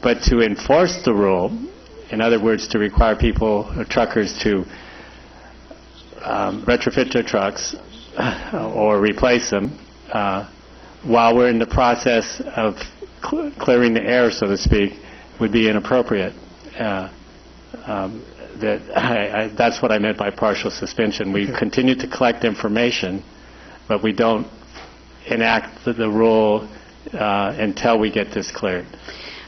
But to enforce the rule, in other words, to require people, truckers, to retrofit their trucks or replace them while we're in the process of clearing the air, so to speak, would be inappropriate. That's what I meant by partial suspension. We continue to collect information, but we don't enact the rule until we get this cleared.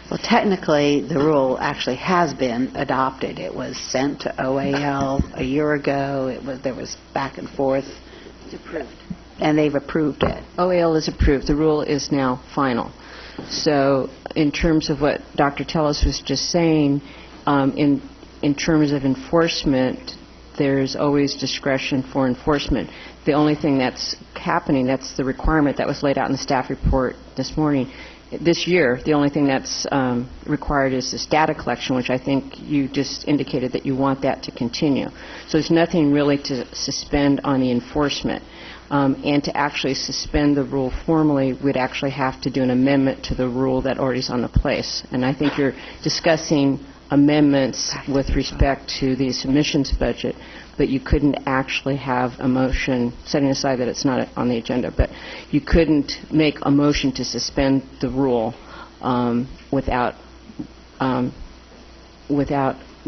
Well, technically, the rule actually has been adopted. It was sent to OAL a year ago. There was back and forth. It's approved. And they've approved it. OAL is approved. The rule is now final. So in terms of what Dr. Tellis was just saying, in terms of enforcement, there's always discretion for enforcement. The only thing that's happening, that's the requirement that was laid out in the staff report this morning. This year, the only thing that's required is this data collection, which I think you just indicated that you want that to continue. So there's nothing really to suspend on the enforcement. And to actually suspend the rule formally, we'd actually have to do an amendment to the rule that already is on the place. And I think you're discussing amendments with respect to the submissions budget, but you couldn't actually have a motion, setting aside that it's not on the agenda, but you couldn't make a motion to suspend the rule without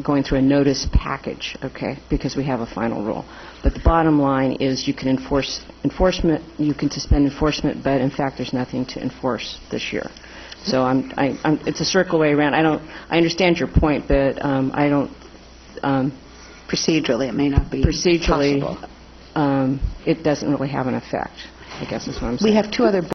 going through a notice package, okay, because we have a final rule. But the bottom line is you can enforcement, you can suspend enforcement, but in fact there's nothing to enforce this year. So it's a circle way around. I understand your point, but I don't. Procedurally, it may not be procedurally, possible. It doesn't really have an effect, I guess is what I'm saying. We have two other